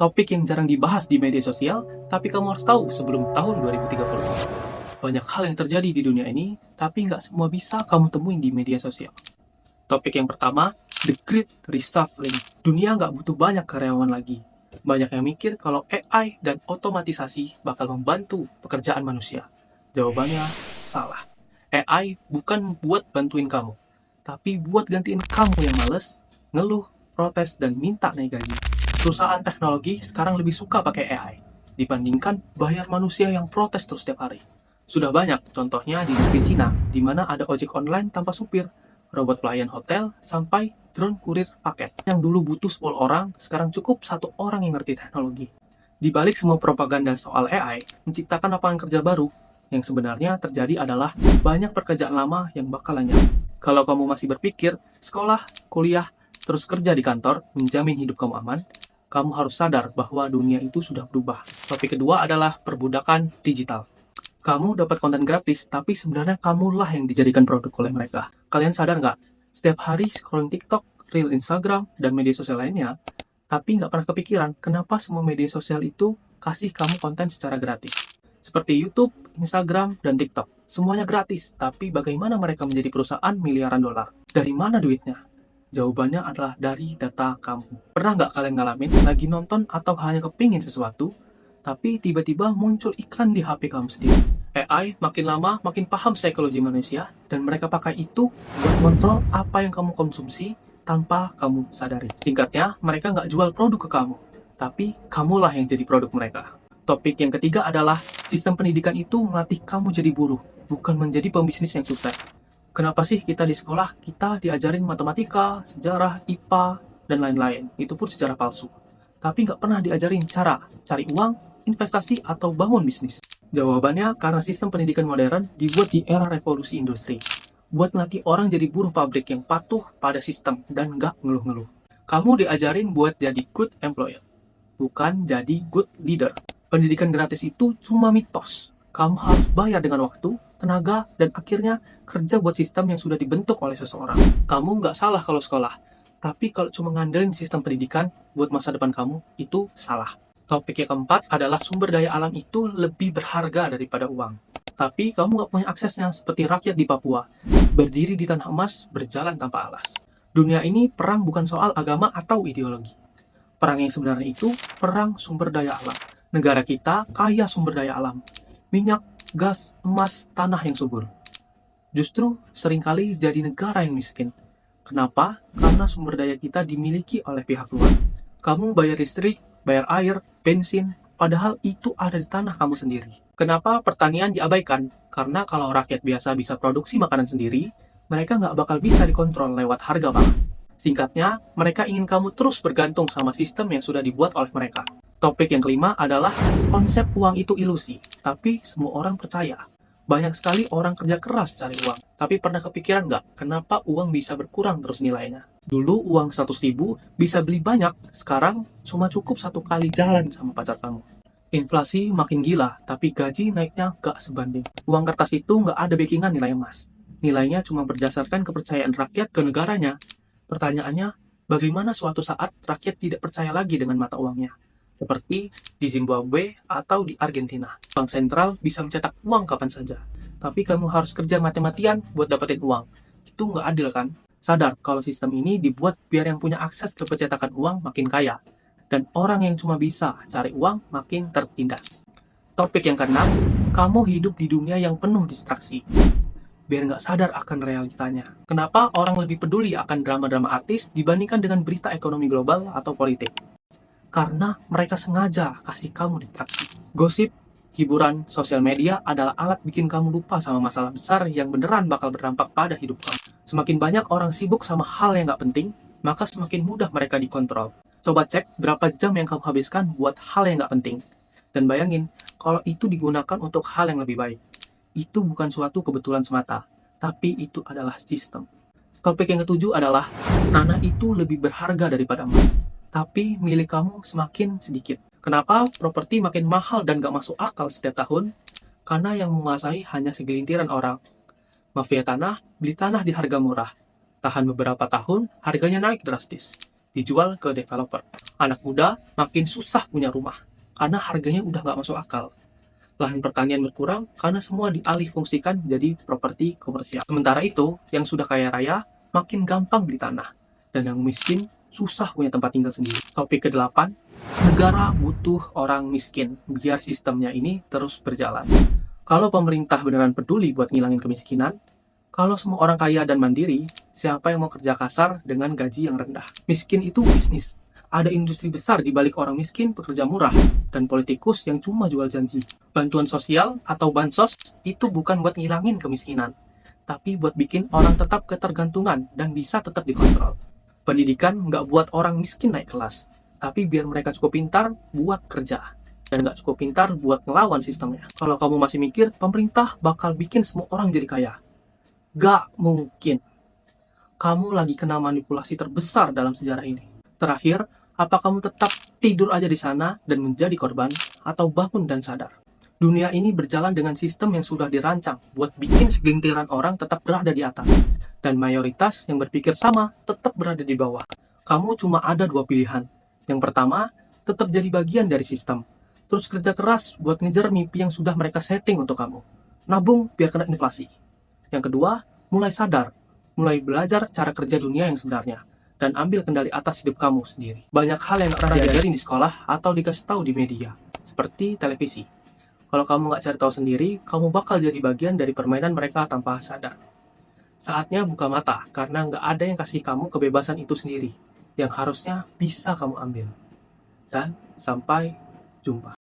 Topik yang jarang dibahas di media sosial, tapi kamu harus tahu sebelum tahun 2030. Banyak hal yang terjadi di dunia ini, tapi nggak semua bisa kamu temuin di media sosial. Topik yang pertama, The Great Reshuffling. Dunia nggak butuh banyak karyawan lagi. Banyak yang mikir kalau AI dan otomatisasi bakal membantu pekerjaan manusia. Jawabannya salah. AI bukan buat bantuin kamu, tapi buat gantiin kamu yang males, ngeluh, protes, dan minta naik gaji. Perusahaan teknologi sekarang lebih suka pakai AI dibandingkan bayar manusia yang protes terus setiap hari. Sudah banyak contohnya di negeri Cina, di mana ada ojek online tanpa supir, robot pelayan hotel, sampai drone kurir paket. Yang dulu butuh 10 orang, sekarang cukup 1 orang yang ngerti teknologi. Di balik semua propaganda soal AI, menciptakan lapangan kerja baru, yang sebenarnya terjadi adalah banyak pekerjaan lama yang bakal lenyap. Kalau kamu masih berpikir, sekolah, kuliah, terus kerja di kantor, menjamin hidup kamu aman, kamu harus sadar bahwa dunia itu sudah berubah. Topik kedua adalah perbudakan digital. Kamu dapat konten gratis, tapi sebenarnya kamulah yang dijadikan produk oleh mereka. Kalian sadar nggak? Setiap hari scrolling TikTok, Reel Instagram, dan media sosial lainnya, tapi nggak pernah kepikiran kenapa semua media sosial itu kasih kamu konten secara gratis. Seperti YouTube, Instagram, dan TikTok. Semuanya gratis, tapi bagaimana mereka menjadi perusahaan miliaran dolar? Dari mana duitnya? Jawabannya adalah dari data kamu. Pernah nggak kalian ngalamin lagi nonton atau hanya kepingin sesuatu, tapi tiba-tiba muncul iklan di HP kamu sendiri? AI makin lama makin paham psikologi manusia, dan mereka pakai itu buat kontrol apa yang kamu konsumsi tanpa kamu sadari. Singkatnya, mereka nggak jual produk ke kamu, tapi kamulah yang jadi produk mereka. Topik yang ketiga adalah sistem pendidikan itu melatih kamu jadi buruh, bukan menjadi pembisnis yang sukses. Kenapa sih kita di sekolah, kita diajarin matematika, sejarah, IPA, dan lain-lain. Itu pun sejarah palsu. Tapi nggak pernah diajarin cara cari uang, investasi, atau bangun bisnis. Jawabannya karena sistem pendidikan modern dibuat di era revolusi industri. Buat ngelatih orang jadi buruh pabrik yang patuh pada sistem dan nggak ngeluh-ngeluh. Kamu diajarin buat jadi good employer, bukan jadi good leader. Pendidikan gratis itu cuma mitos. Kamu harus bayar dengan waktu, tenaga, dan akhirnya kerja buat sistem yang sudah dibentuk oleh seseorang. Kamu nggak salah kalau sekolah, tapi kalau cuma ngandelin sistem pendidikan buat masa depan kamu, itu salah. Topik yang keempat adalah sumber daya alam itu lebih berharga daripada uang. Tapi kamu nggak punya aksesnya seperti rakyat di Papua, berdiri di tanah emas, berjalan tanpa alas. Dunia ini perang bukan soal agama atau ideologi. Perang yang sebenarnya itu perang sumber daya alam. Negara kita kaya sumber daya alam. Minyak, gas, emas, tanah yang subur. Justru seringkali jadi negara yang miskin. Kenapa? Karena sumber daya kita dimiliki oleh pihak luar. Kamu bayar listrik, bayar air, bensin, padahal itu ada di tanah kamu sendiri. Kenapa pertanian diabaikan? Karena kalau rakyat biasa bisa produksi makanan sendiri, mereka nggak bakal bisa dikontrol lewat harga pangan. Singkatnya, mereka ingin kamu terus bergantung sama sistem yang sudah dibuat oleh mereka. Topik yang kelima adalah konsep uang itu ilusi, tapi semua orang percaya. Banyak sekali orang kerja keras cari uang, tapi pernah kepikiran nggak kenapa uang bisa berkurang terus nilainya? Dulu uang 100.000 bisa beli banyak, sekarang cuma cukup 1 kali jalan sama pacar kamu. Inflasi makin gila, tapi gaji naiknya nggak sebanding. Uang kertas itu nggak ada backingan nilai emas. Nilainya cuma berdasarkan kepercayaan rakyat ke negaranya. Pertanyaannya, bagaimana suatu saat rakyat tidak percaya lagi dengan mata uangnya? Seperti di Zimbabwe atau di Argentina. Bank sentral bisa mencetak uang kapan saja. Tapi kamu harus kerja mati-matian buat dapetin uang. Itu nggak adil kan? Sadar kalau sistem ini dibuat biar yang punya akses ke pencetakan uang makin kaya. Dan orang yang cuma bisa cari uang makin tertindas. Topik yang keenam, kamu hidup di dunia yang penuh distraksi. Biar nggak sadar akan realitanya. Kenapa orang lebih peduli akan drama-drama artis dibandingkan dengan berita ekonomi global atau politik? Karena mereka sengaja kasih kamu distraksi. Gosip, hiburan, sosial media adalah alat bikin kamu lupa sama masalah besar yang beneran bakal berdampak pada hidup kamu. Semakin banyak orang sibuk sama hal yang nggak penting, maka semakin mudah mereka dikontrol. Coba cek berapa jam yang kamu habiskan buat hal yang nggak penting. Dan bayangin, kalau itu digunakan untuk hal yang lebih baik. Itu bukan suatu kebetulan semata, tapi itu adalah sistem. Topik yang ketujuh adalah, tanah itu lebih berharga daripada emas. Tapi milik kamu semakin sedikit. Kenapa properti makin mahal dan gak masuk akal setiap tahun? Karena yang menguasai hanya segelintiran orang. Mafia tanah, beli tanah di harga murah. Tahan beberapa tahun, harganya naik drastis. dijual ke developer. Anak muda makin susah punya rumah, karena harganya udah nggak masuk akal. Lahan pertanian berkurang karena semua dialih fungsikan jadi properti komersial. Sementara itu, yang sudah kaya raya makin gampang beli tanah, dan yang miskin susah punya tempat tinggal sendiri. Topik ke-8, negara butuh orang miskin biar sistemnya ini terus berjalan. Kalau pemerintah beneran peduli buat ngilangin kemiskinan, kalau semua orang kaya dan mandiri, siapa yang mau kerja kasar dengan gaji yang rendah? Miskin itu bisnis. Ada industri besar di balik orang miskin, pekerja murah, dan politikus yang cuma jual janji. Bantuan sosial atau bansos itu bukan buat ngilangin kemiskinan, tapi buat bikin orang tetap ketergantungan dan bisa tetap dikontrol. Pendidikan nggak buat orang miskin naik kelas, tapi biar mereka cukup pintar buat kerja, dan nggak cukup pintar buat ngelawan sistemnya. Kalau kamu masih mikir pemerintah bakal bikin semua orang jadi kaya, gak mungkin. Kamu lagi kena manipulasi terbesar dalam sejarah ini. Terakhir, apa kamu tetap tidur aja di sana dan menjadi korban, atau bangun dan sadar? Dunia ini berjalan dengan sistem yang sudah dirancang buat bikin segelintiran orang tetap berada di atas, dan mayoritas yang berpikir sama tetap berada di bawah. Kamu cuma ada dua pilihan. Yang pertama, tetap jadi bagian dari sistem, terus kerja keras buat ngejar mimpi yang sudah mereka setting untuk kamu. Nabung biar kena inflasi. Yang kedua, mulai sadar, mulai belajar cara kerja dunia yang sebenarnya, dan ambil kendali atas hidup kamu sendiri. Banyak hal yang gak pernah diajarin di sekolah atau dikasih tahu di media, seperti televisi. Kalau kamu gak cari tahu sendiri, kamu bakal jadi bagian dari permainan mereka tanpa sadar. Saatnya buka mata, karena gak ada yang kasih kamu kebebasan itu sendiri, yang harusnya bisa kamu ambil. Dan sampai jumpa.